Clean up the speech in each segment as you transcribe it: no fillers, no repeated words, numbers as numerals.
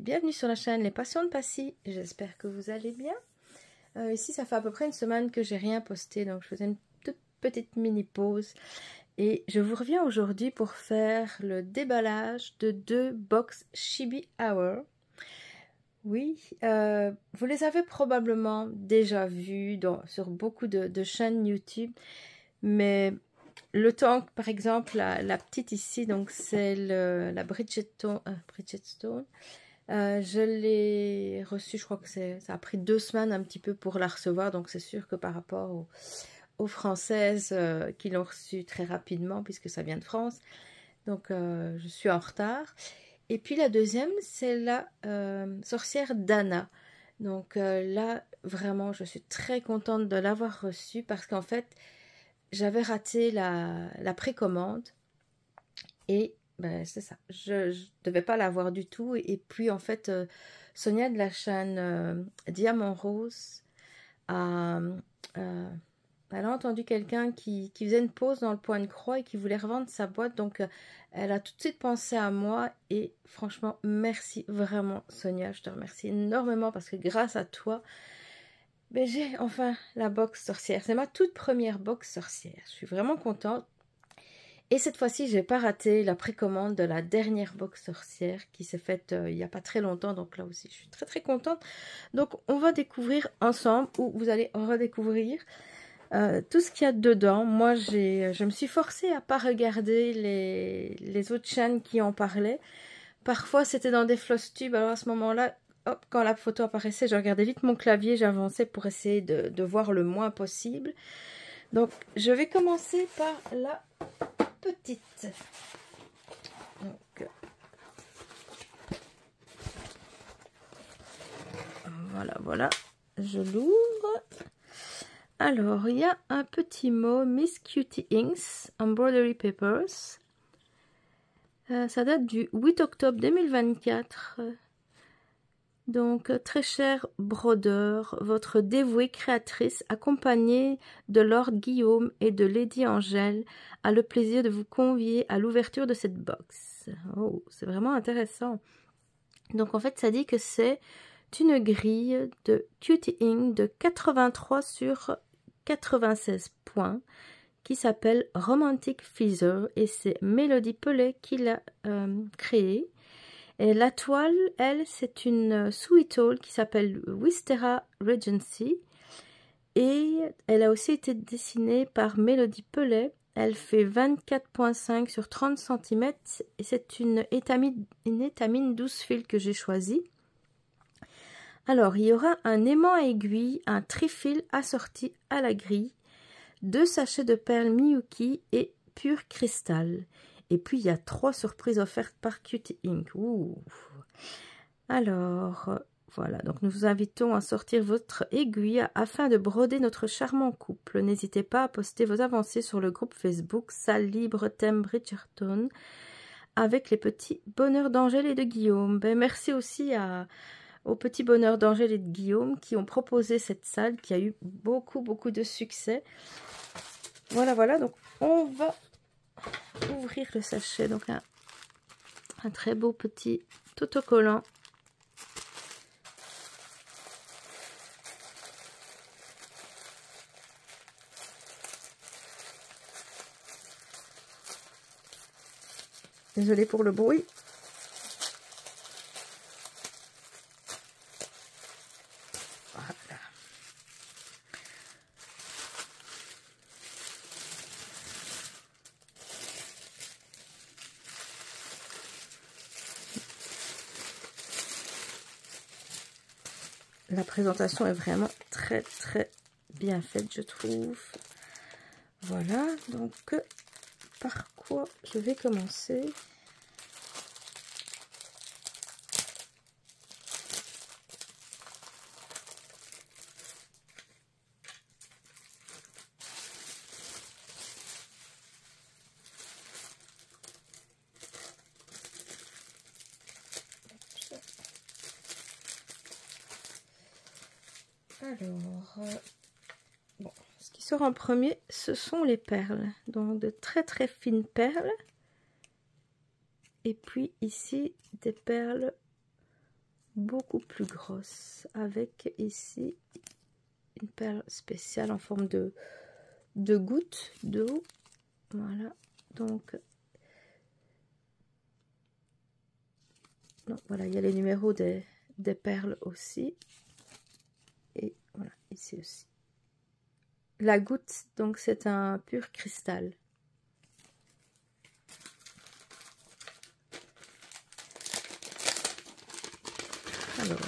bienvenue sur la chaîne Les Passions de Passy. J'espère que vous allez bien. Ici, ça fait à peu près une semaine que j'ai rien posté, donc je faisais une toute petite mini pause. Et je vous reviens aujourd'hui pour faire le déballage de 2 box Chibi Hour. Oui, vous les avez probablement déjà vus sur beaucoup de chaînes YouTube, mais le temps, par exemple, la petite ici, donc c'est la Bridgestone. Je l'ai reçue, je crois que ça a pris 2 semaines un petit peu pour la recevoir, donc c'est sûr que par rapport aux Françaises qui l'ont reçue très rapidement, puisque ça vient de France, donc je suis en retard. Et puis la deuxième, c'est la sorcière Dana. Donc là, vraiment, je suis très contente de l'avoir reçue, parce qu'en fait, j'avais raté la précommande et ben, c'est ça, je devais pas l'avoir du tout. Et puis en fait, Sonia de la chaîne Diamant Rose elle a entendu quelqu'un qui faisait une pause dans le Point de Croix et qui voulait revendre sa boîte, donc elle a tout de suite pensé à moi. Et franchement, merci vraiment Sonia, je te remercie énormément, parce que grâce à toi, ben, j'ai enfin la box sorcière. C'est ma toute première box sorcière. Je suis vraiment contente. Et cette fois-ci, je n'ai pas raté la précommande de la dernière box sorcière qui s'est faite il n'y a pas très longtemps. Donc là aussi, je suis très très contente. Donc on va découvrir ensemble, ou vous allez redécouvrir tout ce qu'il y a dedans. Moi, je me suis forcée à ne pas regarder les autres chaînes qui en parlaient. Parfois, c'était dans des floss tubes. Alors à ce moment-là, hop, quand la photo apparaissait, je regardais vite mon clavier, j'avançais pour essayer de voir le moins possible. Donc, je vais commencer par la petite. Donc, voilà, je l'ouvre. Alors, il y a un petit mot, Miss Cutie Inks Embroidery Papers. Ça date du 8 octobre 2024. Donc, très cher brodeur, votre dévouée créatrice, accompagnée de Lord Guillaume et de Lady Angèle, a le plaisir de vous convier à l'ouverture de cette box. Oh, c'est vraiment intéressant. Donc, en fait, ça dit que c'est une grille de Cutie Ink de 83 sur 96 points qui s'appelle Romantic Feather, et c'est Mélodie Pellet qui l'a créée. Et la toile, elle, c'est une sweet owl qui s'appelle Wistera Regency. Et elle a aussi été dessinée par Mélodie Pellet. Elle fait 24,5 sur 30 cm. Et c'est une étamine 12 fils que j'ai choisie. Alors, il y aura un aimant à aiguille, un trifil assorti à la grille, 2 sachets de perles Miyuki et pur cristal. Et puis, il y a 3 surprises offertes par Cutie Ink. Ouh. Alors, voilà. Donc, nous vous invitons à sortir votre aiguille afin de broder notre charmant couple. N'hésitez pas à poster vos avancées sur le groupe Facebook Salle Libre Thème Bridgerton avec les petits bonheurs d'Angèle et de Guillaume. Ben, merci aussi aux petits bonheurs d'Angèle et de Guillaume qui ont proposé cette salle qui a eu beaucoup de succès. Voilà. Donc, on va ouvrir le sachet. Donc un très beau petit autocollant. Désolée pour le bruit. Voilà. La présentation est vraiment très bien faite, je trouve. Voilà, donc par quoi je vais commencer? Alors, bon, ce qui sort en premier, ce sont les perles. Donc, de très fines perles. Et puis, ici, des perles beaucoup plus grosse, avec ici une perle spéciale en forme de goutte d'eau. Voilà, donc voilà, il y a les numéros des perles aussi. Et voilà, ici aussi. La goutte, donc c'est un pur cristal. Alors,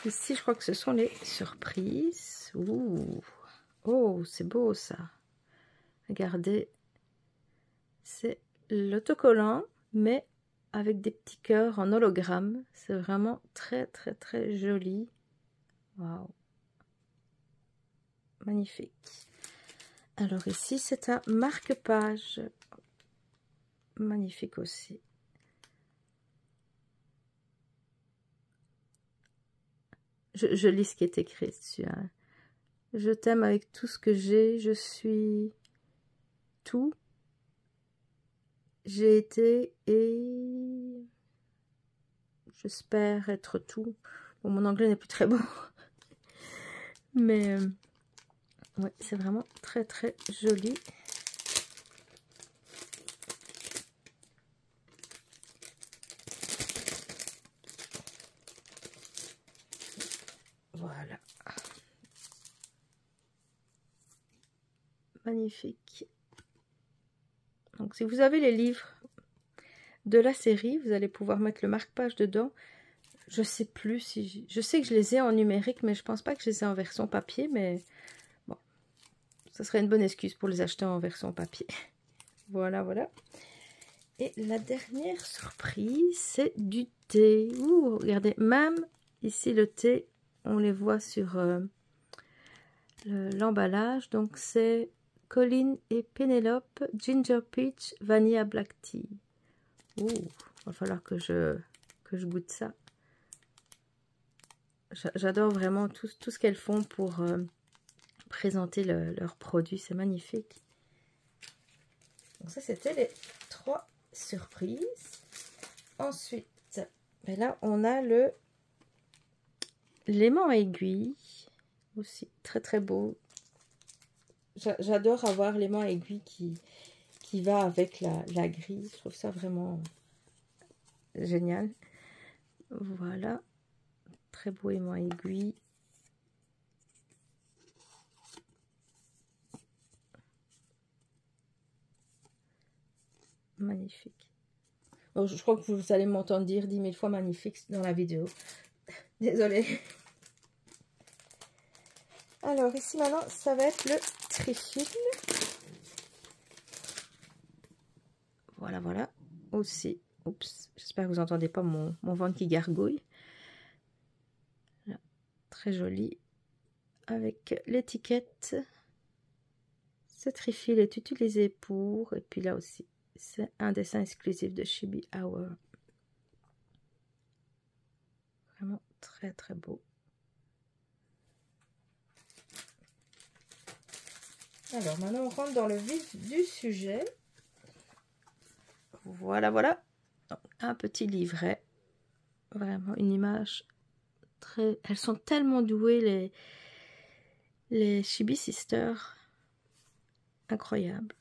ici je crois que ce sont les surprises. Ouh. Oh, c'est beau ça. Regardez, c'est l'autocollant, mais avec des petits cœurs en hologramme. C'est vraiment très très très joli. Waouh. Magnifique. Alors ici, c'est un marque-page. Magnifique aussi. Je lis ce qui est écrit dessus. Hein. Je t'aime avec tout ce que j'ai. Je suis tout. J'ai été et j'espère être tout. Bon, mon anglais n'est plus très bon. Mais ouais, c'est vraiment très très joli. Voilà. Magnifique. Donc si vous avez les livres de la série, vous allez pouvoir mettre le marque-page dedans. Je sais plus si... Je sais que je les ai en numérique, mais je pense pas que je les ai en version papier, mais bon. Ça serait une bonne excuse pour les acheter en version papier. Voilà, voilà. Et la dernière surprise, c'est du thé. Ouh, regardez, même ici le thé, on les voit sur l'emballage. Donc c'est Colline et Pénélope Ginger Peach Vanilla Black Tea. Ouh, va falloir que je goûte ça. J'adore vraiment tout ce qu'elles font pour présenter leurs produits. C'est magnifique. Donc ça, c'était les 3 surprises. Ensuite, ben là, on a le l'aimant à aiguille. Aussi très très beau. J'adore avoir l'aimant à aiguille qui va avec la grille. Je trouve ça vraiment génial. Voilà. Très beau aimant à aiguille. Magnifique. Bon, je crois que vous allez m'entendre dire 10 000 fois magnifique dans la vidéo. Désolée. Alors ici maintenant, ça va être le trifil. Voilà, voilà. Aussi. Oups, j'espère que vous n'entendez pas mon ventre qui gargouille. Là, très joli. Avec l'étiquette. Ce trifil est utilisé pour... Et puis là aussi, c'est un dessin exclusif de Chibi Hour. Vraiment très très beau. Alors maintenant on rentre dans le vif du sujet. Voilà, voilà. Un petit livret. Vraiment une image très... Elles sont tellement douées les Chibi Sisters. Incroyable.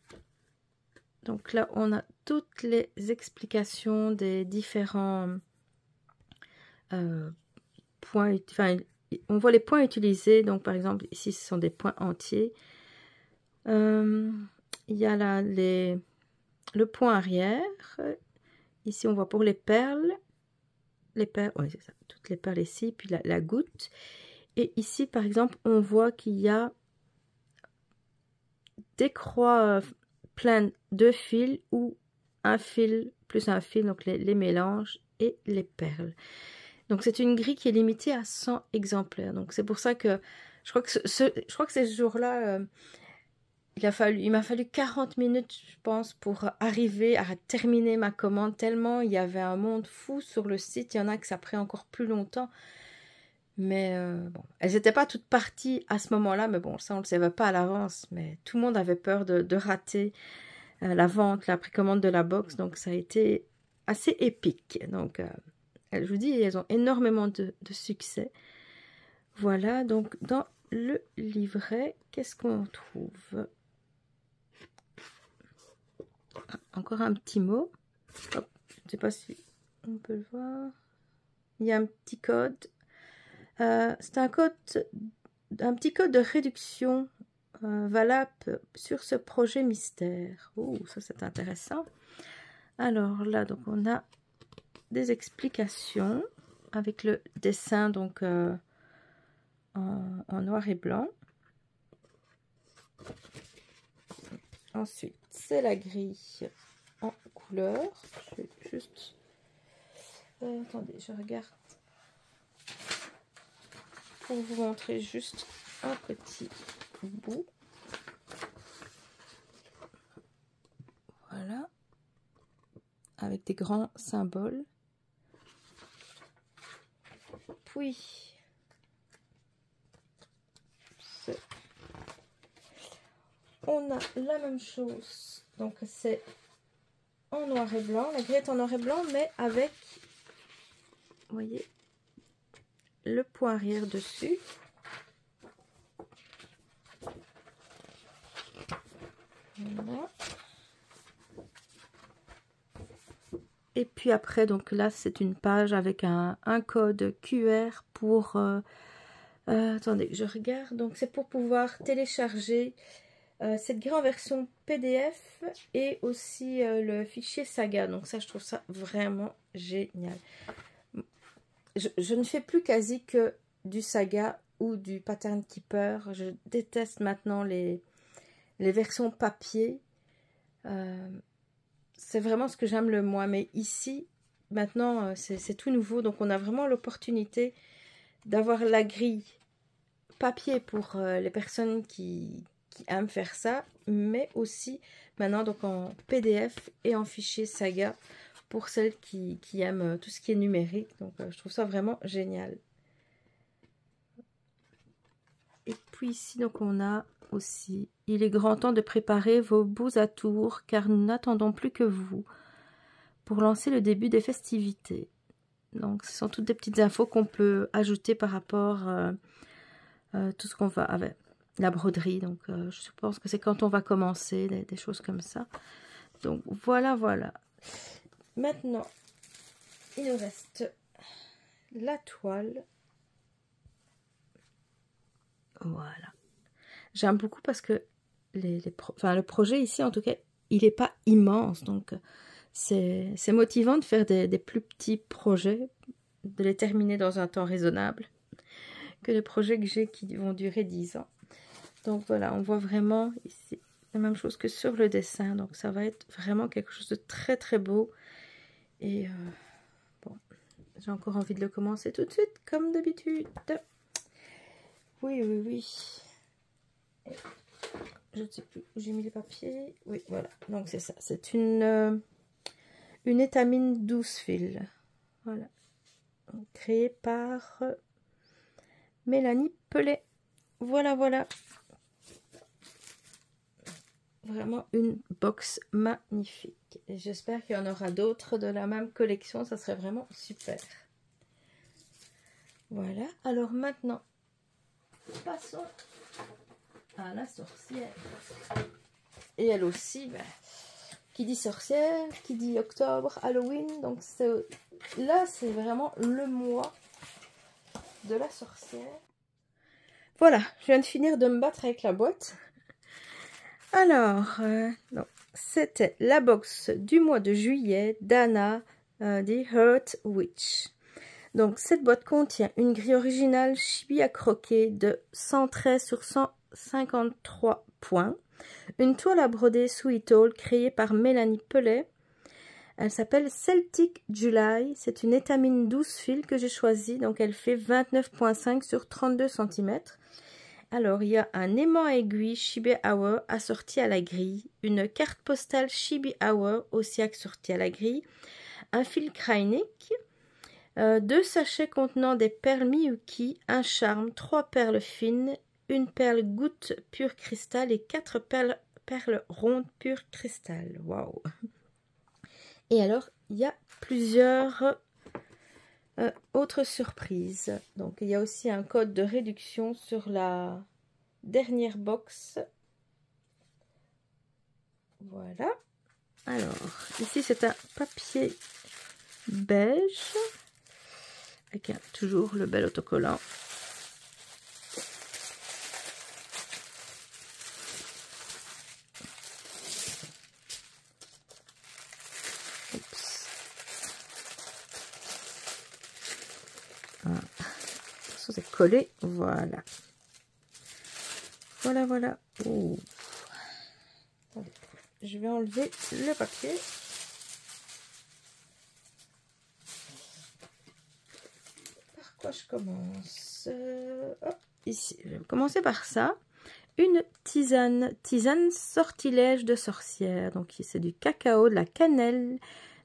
Donc là on a toutes les explications des différents points. Enfin, on voit les points utilisés. Donc par exemple ici ce sont des points entiers. Il y a là le point arrière. Ici, on voit pour les perles. Les perles, oui, c'est ça. Toutes les perles ici, puis la goutte. Et ici, par exemple, on voit qu'il y a des croix pleines de fils ou un fil plus un fil, donc les mélanges et les perles. Donc, c'est une grille qui est limitée à 100 exemplaires. Donc, c'est pour ça que je crois que ces jours-là... il m'a fallu 40 minutes, je pense, pour arriver à terminer ma commande, tellement il y avait un monde fou sur le site. Il y en a que ça a pris encore plus longtemps. Mais bon, elles n'étaient pas toutes parties à ce moment-là, mais bon, ça on ne le savait pas à l'avance. Mais tout le monde avait peur de rater la vente, la précommande de la box. Donc ça a été assez épique. Donc je vous dis, elles ont énormément de succès. Voilà, donc dans le livret, qu'est-ce qu'on trouve? Encore un petit mot. Hop, je ne sais pas si on peut le voir. Il y a un petit code. C'est un petit code de réduction valable sur ce projet mystère. Oh, ça c'est intéressant. Alors là, donc on a des explications avec le dessin donc en noir et blanc. Ensuite, c'est la grille en couleur. Je vais juste... attendez, je regarde pour vous montrer juste un petit bout. Voilà. Avec des grands symboles. Puis, on a la même chose. Donc, c'est en noir et blanc. La grille est en noir et blanc, mais avec, vous voyez, le point arrière dessus. Voilà. Et puis après, donc là, c'est une page avec un code QR pour... attendez, je regarde. Donc, c'est pour pouvoir télécharger cette grille en version PDF et aussi le fichier Saga. Donc ça, je trouve ça vraiment génial. Je ne fais plus quasi que du Saga ou du Pattern Keeper. Je déteste maintenant les versions papier. C'est vraiment ce que j'aime le moins. Mais ici, maintenant, c'est tout nouveau. Donc, on a vraiment l'opportunité d'avoir la grille papier pour les personnes qui aiment faire ça. Mais aussi, maintenant, donc en PDF et en fichier Saga pour celles qui aiment tout ce qui est numérique. Donc, je trouve ça vraiment génial. Et puis ici, donc, on a aussi... Il est grand temps de préparer vos beaux atours, car nous n'attendons plus que vous pour lancer le début des festivités. Donc, ce sont toutes des petites infos qu'on peut ajouter par rapport à tout ce qu'on va avec la broderie. Donc, je pense que c'est quand on va commencer, des choses comme ça. Donc, voilà, voilà. Maintenant, il nous reste la toile. Voilà. J'aime beaucoup parce que le projet ici, en tout cas, il n'est pas immense. Donc, c'est motivant de faire des plus petits projets, de les terminer dans un temps raisonnable, que les projets que j'ai qui vont durer 10 ans. Donc, voilà, on voit vraiment ici la même chose que sur le dessin. Donc, ça va être vraiment quelque chose de très, très beau. Et bon, j'ai encore envie de le commencer tout de suite, comme d'habitude. Oui, oui, oui. Je ne sais plus où j'ai mis les papiers. Oui, voilà. Donc, c'est ça. C'est une étamine 12 fils. Voilà. Donc, créée par Mélanie Pellet. Voilà, voilà. Vraiment une box magnifique. Et j'espère qu'il y en aura d'autres de la même collection. Ça serait vraiment super. Voilà. Alors maintenant, passons à la sorcière. Et elle aussi, ben, qui dit sorcière, qui dit octobre, Halloween. Donc là, c'est vraiment le mois de la sorcière. Voilà, je viens de finir de me battre avec la boîte. Alors, c'était la box du mois de juillet d'Anna, The Heart Witch. Donc, cette boîte contient une grille originale chibi à croquer de 113 sur 153 points. Une toile à broder Sweet Hall créée par Mélanie Pellet. Elle s'appelle Celtic July. C'est une étamine 12 fils que j'ai choisie. Donc, elle fait 29,5 sur 32 cm. Alors, il y a un aimant à aiguille Shibe Hour assorti à la grille. Une carte postale Shibe Hour aussi assortie à la grille. Un fil Kreinik. 2 sachets contenant des perles Miyuki. Un charme. 3 perles fines. Une perle goutte pure cristal et 4 perles rondes pure cristal. Waouh! Et alors, il y a plusieurs Autre surprise, donc il y a aussi un code de réduction sur la dernière box. Voilà. Alors, ici c'est un papier beige avec toujours le bel autocollant. C'est collé, voilà. Voilà. Oh. Je vais enlever le papier. Par quoi je commence? Ici, je vais commencer par ça. Une tisane sortilège de sorcière. Donc c'est du cacao, de la cannelle,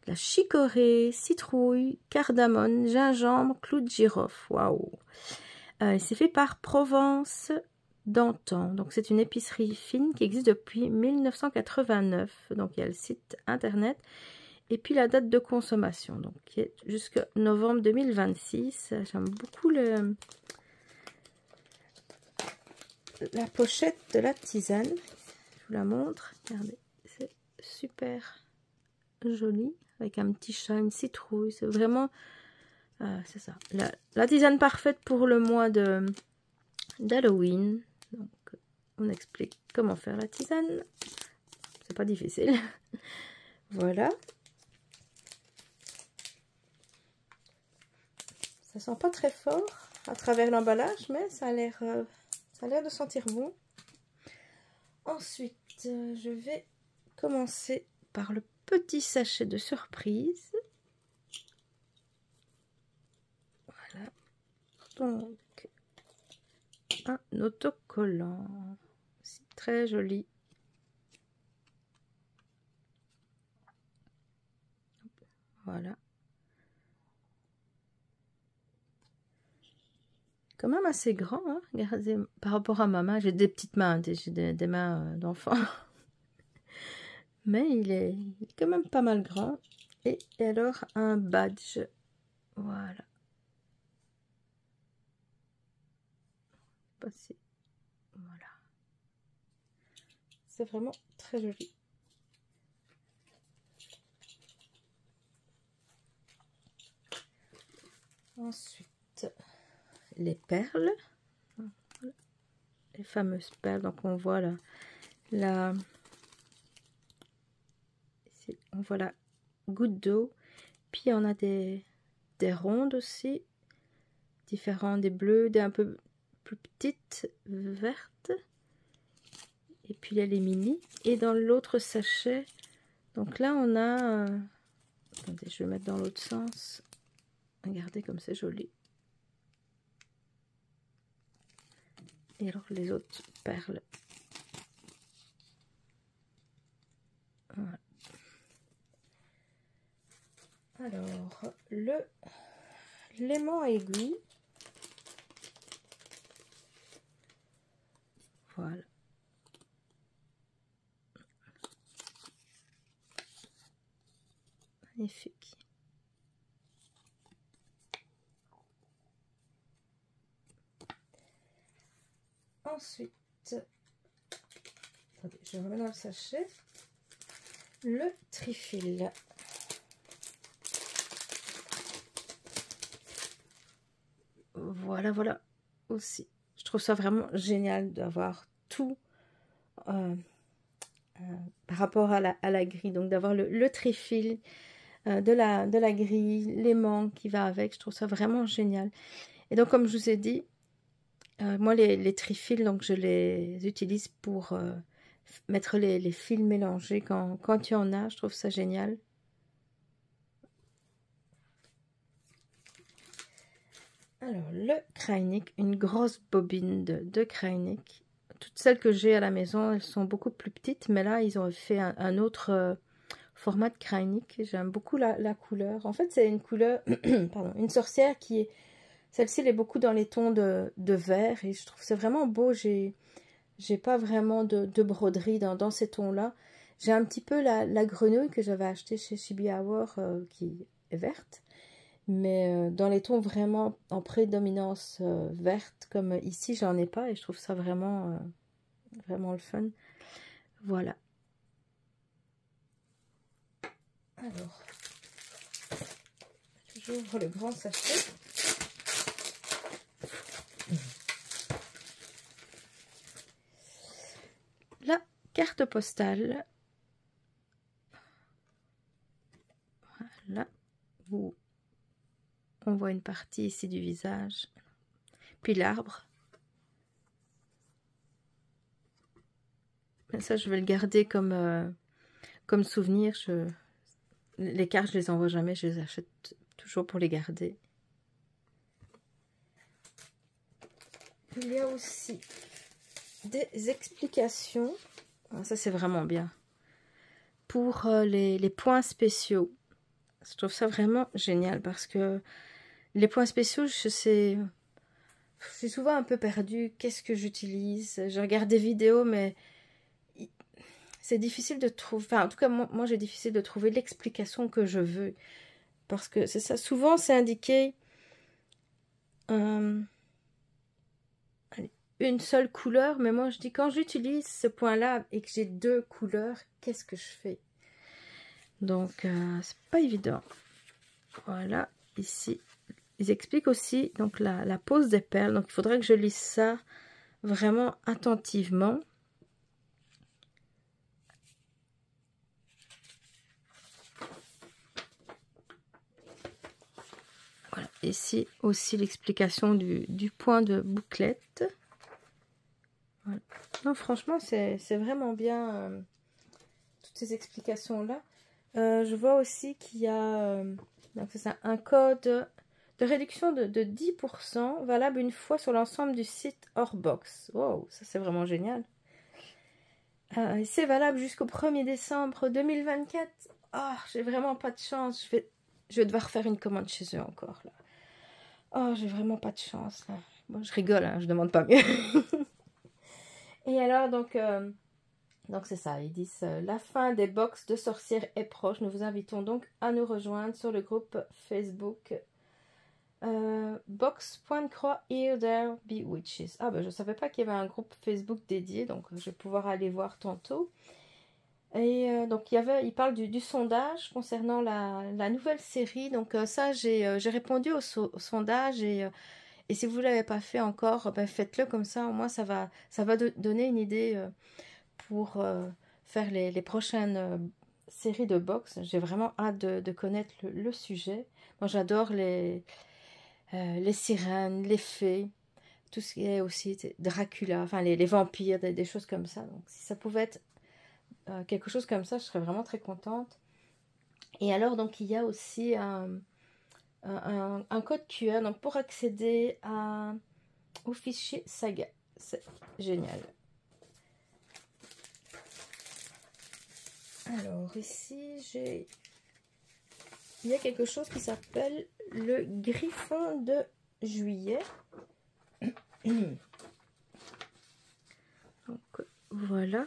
de la chicorée, citrouille, cardamone, gingembre, clou de girofle. Waouh! C'est fait par Provence d'antan. Donc c'est une épicerie fine qui existe depuis 1989. Donc il y a le site internet et puis la date de consommation, donc qui est jusqu'à novembre 2026. J'aime beaucoup la pochette de la tisane. Je vous la montre. Regardez, c'est super joli avec un petit chat, une citrouille. C'est vraiment c'est ça, la tisane parfaite pour le mois d'Halloween. Donc on explique comment faire la tisane, c'est pas difficile. Voilà, ça sent pas très fort à travers l'emballage, mais ça a l'air de sentir bon. Ensuite je vais commencer par le petit sachet de surprise. Voilà, donc un autocollant, c'est très joli. Voilà, quand même assez grand, hein. Regardez, par rapport à ma main, j'ai des petites mains, j'ai des mains d'enfant, mais il est quand même pas mal grand. Et alors un badge, voilà. Passer. Voilà, c'est vraiment très joli. Ensuite les perles, les fameuses perles. Donc on voit là ici, on voit la goutte d'eau, puis on a des rondes aussi différentes, des bleues, des un peu plus petites, vertes, et puis il y a les mini. Et dans l'autre sachet, donc là on a attendez, je vais mettre dans l'autre sens. Regardez comme c'est joli. Et alors les autres perles, voilà. Alors le l'aimant aiguille, voilà. Magnifique. Ensuite, attendez, je remets dans le sachet le trifil. Voilà aussi. Je trouve ça vraiment génial d'avoir tout par rapport à la grille. Donc d'avoir le trifil de la grille, l'aimant qui va avec. Je trouve ça vraiment génial. Et donc comme je vous ai dit, moi les trifils, donc je les utilise pour mettre les fils mélangés quand il y en a. Je trouve ça génial. Alors, le Kreinik, une grosse bobine de Kreinik. Toutes celles que j'ai à la maison, elles sont beaucoup plus petites, mais là, ils ont fait un autre format de Kreinik. J'aime beaucoup la couleur. En fait, c'est une couleur, pardon, une sorcière qui est... Celle-ci, elle est beaucoup dans les tons de vert, et je trouve c'est vraiment beau. J'ai pas vraiment de broderie dans ces tons-là. J'ai un petit peu la grenouille que j'avais achetée chez Chibi Hour, qui est verte. Mais dans les tons vraiment en prédominance verte, comme ici, j'en ai pas. Et je trouve ça vraiment, vraiment le fun. Voilà. Alors, j'ouvre le grand sachet. La carte postale. Voilà. Où on voit une partie ici du visage. Puis l'arbre. Ça, je vais le garder comme souvenir. Les cartes, je les envoie jamais. Je les achète toujours pour les garder. Il y a aussi des explications. Ça, c'est vraiment bien. Pour les points spéciaux. Je trouve ça vraiment génial parce que les points spéciaux, je suis souvent un peu perdue. Qu'est-ce que j'utilise? Je regarde des vidéos, mais c'est difficile de trouver. Enfin, en tout cas, moi j'ai difficile de trouver l'explication que je veux. Parce que c'est ça. Souvent, c'est indiqué une seule couleur. Mais moi, je dis quand j'utilise ce point-là et que j'ai deux couleurs, qu'est-ce que je fais? Donc, c'est pas évident. Voilà, ici, ils expliquent aussi donc la pose des perles. Donc, il faudrait que je lise ça vraiment attentivement. Voilà, ici aussi l'explication du point de bouclette. Voilà. Non, franchement, c'est vraiment bien toutes ces explications-là. Je vois aussi qu'il y a donc c'est ça, un code de réduction de 10% valable une fois sur l'ensemble du site hors box. Wow, ça c'est vraiment génial. C'est valable jusqu'au 1er décembre 2024. Oh, j'ai vraiment pas de chance. Je vais devoir faire une commande chez eux encore là. Oh, j'ai vraiment pas de chance là. Bon, je rigole, hein, je demande pas mieux. Et alors donc c'est ça, ils disent la fin des box de sorcières est proche. Nous vous invitons donc à nous rejoindre sur le groupe Facebook box.croix Here There Be Witches. Ah ben je savais pas qu'il y avait un groupe Facebook dédié, donc je vais pouvoir aller voir tantôt. Et donc il parle du sondage concernant la nouvelle série. Donc ça j'ai répondu au sondage et si vous ne l'avez pas fait encore, ben, faites-le comme ça. Au moins ça va donner une idée pour faire les prochaines séries de box. J'ai vraiment hâte de connaître le sujet. Moi j'adore les sirènes, les fées, tout ce qui est aussi Dracula, enfin les vampires, des choses comme ça. Donc si ça pouvait être quelque chose comme ça, je serais vraiment très contente. Et alors donc il y a aussi un code QR donc pour accéder au fichier saga. C'est génial. Alors ici il y a quelque chose qui s'appelle le griffon de juillet. Donc voilà.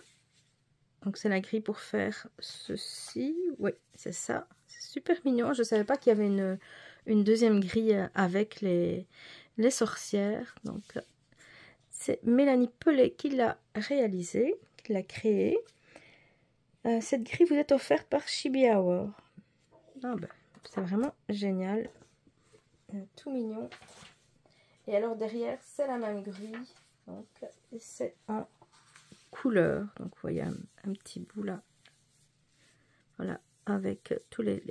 Donc c'est la grille pour faire ceci. Oui, c'est ça. C'est super mignon. Je ne savais pas qu'il y avait une deuxième grille avec les sorcières. Donc c'est Mélanie Pellet qui l'a réalisée, qui l'a créée. Cette grille vous est offerte par Chibi Hour. Ah ben, c'est vraiment génial. Tout mignon. Et alors derrière, c'est la même grille. Donc c'est en couleur. Donc vous voyez un petit bout là. Voilà, avec tous les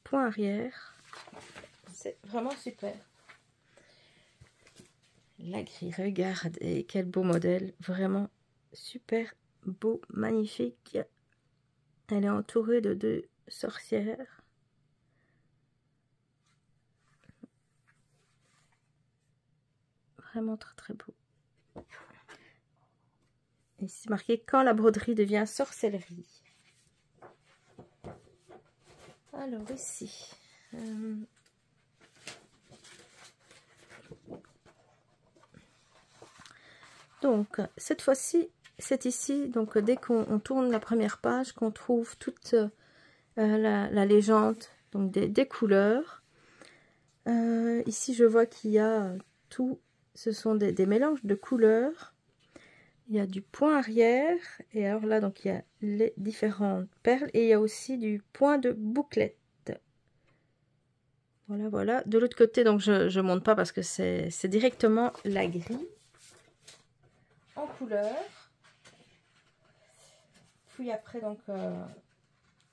points arrière. C'est vraiment super. La grille, regardez, quel beau modèle. Vraiment super beau, magnifique. Elle est entourée de 2 sorcières. Vraiment très très beau. Et c'est marqué quand la broderie devient sorcellerie. Alors ici. Donc cette fois-ci, c'est ici. Donc dès qu'on tourne la première page, qu'on trouve toute la légende donc des couleurs. Ici, je vois qu'il y a tout, ce sont des mélanges de couleurs. Il y a du point arrière, et alors là, donc il y a les différentes perles, et il y a aussi du point de bouclette. Voilà, voilà. De l'autre côté, donc je monte pas parce que c'est directement la grille en couleur. Puis après, donc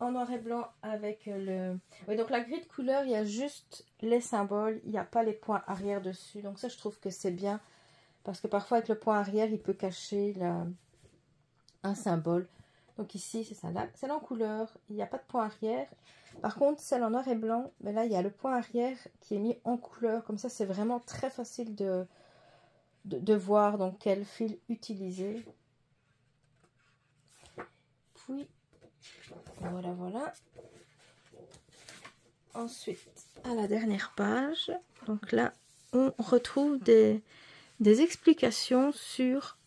en noir et blanc avec le... Oui, donc la grille de couleur, il y a juste les symboles, il n'y a pas les points arrière dessus. Donc ça, je trouve que c'est bien. Parce que parfois, avec le point arrière, il peut cacher un symbole. Donc ici, c'est ça. Là, celle en couleur, il n'y a pas de point arrière. Par contre, celle en noir et blanc, mais là, il y a le point arrière qui est mis en couleur. Comme ça, c'est vraiment très facile de voir donc quel fil utiliser. Puis, voilà, voilà. Ensuite, à la dernière page, donc là, on retrouve des explications sur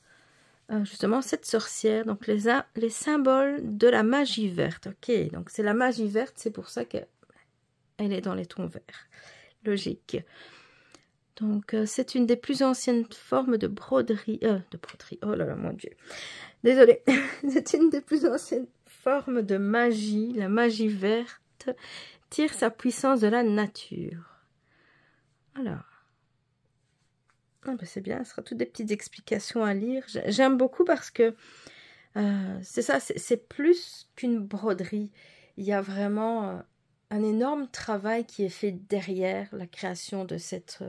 justement cette sorcière, donc les symboles de la magie verte. Ok, donc c'est la magie verte, c'est pour ça qu'elle est dans les tons verts. Logique. Donc c'est une des plus anciennes formes de broderie. Oh là là, mon Dieu. Désolée. C'est une des plus anciennes formes de magie. La magie verte tire sa puissance de la nature. Alors. Ah ben c'est bien, ce sera toutes des petites explications à lire. J'aime beaucoup parce que c'est ça, c'est plus qu'une broderie. Il y a vraiment un énorme travail qui est fait derrière la création de cette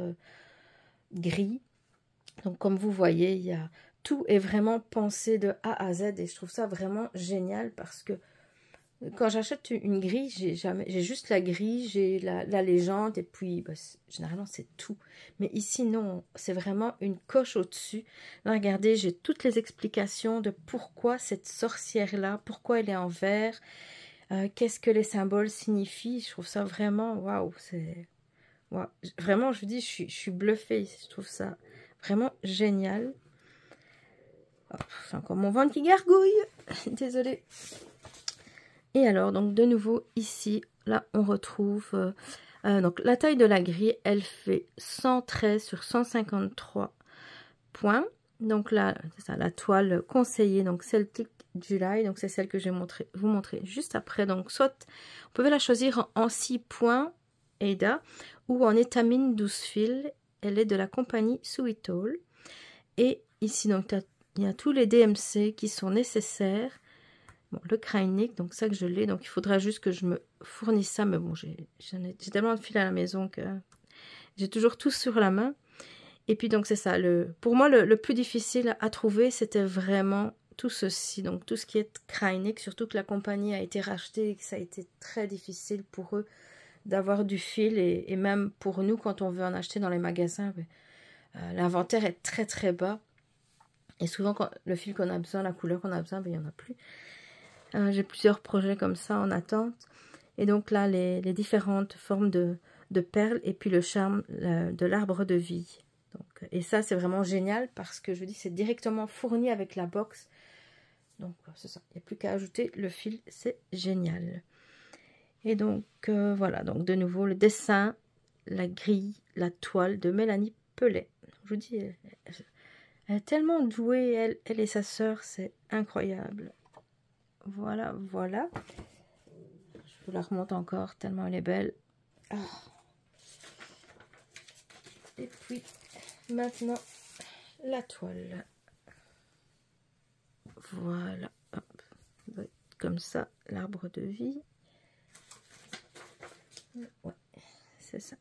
grille. Donc comme vous voyez, tout est vraiment pensé de A à Z et je trouve ça vraiment génial parce que quand j'achète une grille, j'ai juste la grille, j'ai la légende et puis bah, généralement c'est tout. Mais ici non, c'est vraiment une coche au-dessus. Là regardez, j'ai toutes les explications de pourquoi cette sorcière-là, pourquoi elle est en vert, qu'est-ce que les symboles signifient. Je trouve ça vraiment, waouh, wow. Vraiment je vous dis, je suis bluffée, je trouve ça vraiment génial. Oh, c'est encore mon ventre qui gargouille, désolée. Et alors, donc de nouveau, ici, là, on retrouve... donc la taille de la grille, elle fait 113 sur 153 points. Donc là, c'est ça, la toile conseillée, donc Celtic July. Donc c'est celle que je vais vous montrer juste après. Donc soit, vous pouvez la choisir en 6 points, Ada, ou en étamine 12 fils. Elle est de la compagnie Sweetall. Et ici, donc, il y a tous les DMC qui sont nécessaires. Bon, le Kreinik, donc ça que je l'ai, donc il faudra juste que je me fournisse ça, mais bon, j'ai tellement de fils à la maison que j'ai toujours tout sur la main. Et puis donc c'est ça, pour moi le plus difficile à trouver, c'était vraiment tout ceci, donc tout ce qui est Kreinik, surtout que la compagnie a été rachetée et que ça a été très difficile pour eux d'avoir du fil, et même pour nous, quand on veut en acheter dans les magasins, l'inventaire est très très bas, et souvent quand le fil qu'on a besoin, la couleur qu'on a besoin, il n'y en a plus. J'ai plusieurs projets comme ça en attente. Et donc là, les différentes formes de perles et puis le charme de l'arbre de vie. Donc, et ça, c'est vraiment génial parce que je vous dis, c'est directement fourni avec la box. Donc, c'est ça. Il n'y a plus qu'à ajouter le fil. C'est génial. Et donc, voilà. Donc, de nouveau, le dessin, la grille, la toile de Mélanie Pellet. Je vous dis, elle est tellement douée. Elle et sa sœur, c'est incroyable. Voilà, voilà. Je vous la remonte encore tellement elle est belle. Oh. Et puis, maintenant, la toile. Voilà. Hop. Comme ça, l'arbre de vie. Ouais, c'est ça.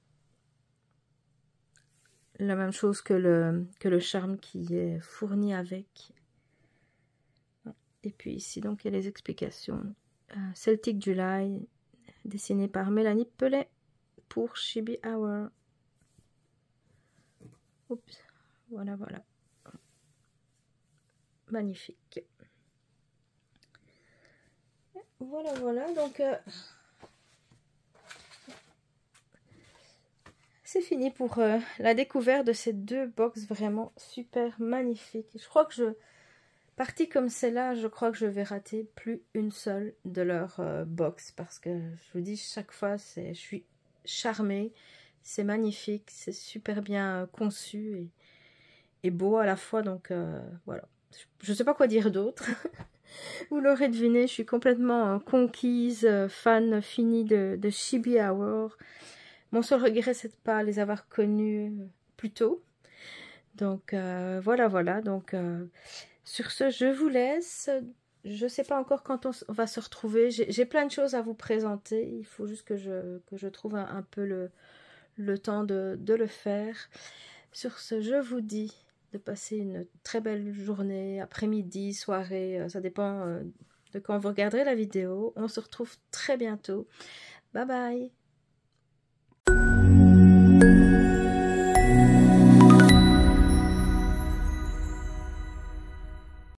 La même chose que le charme qui est fourni avec. Et puis ici, donc, il y a les explications. Celtic July, dessiné par Mélanie Pellet pour Chibi Hour. Oups, voilà, voilà. Magnifique. Voilà, voilà, donc c'est fini pour la découverte de ces deux box vraiment super magnifiques. Je crois que partie comme celle-là, je crois que je vais rater plus une seule de leurs box parce que je vous dis chaque fois, je suis charmée. c'est magnifique, c'est super bien conçu et beau à la fois, donc voilà. Je ne sais pas quoi dire d'autre. Vous l'aurez deviné, je suis complètement conquise, fan finie de Chibi Hour. Mon seul regret, c'est de ne pas les avoir connus plus tôt. Donc voilà. Donc sur ce, je vous laisse. Je ne sais pas encore quand on va se retrouver. J'ai plein de choses à vous présenter. Il faut juste que je trouve un peu le temps de le faire. Sur ce, je vous dis de passer une très belle journée, après-midi, soirée. Ça dépend de quand vous regarderez la vidéo. On se retrouve très bientôt. Bye bye!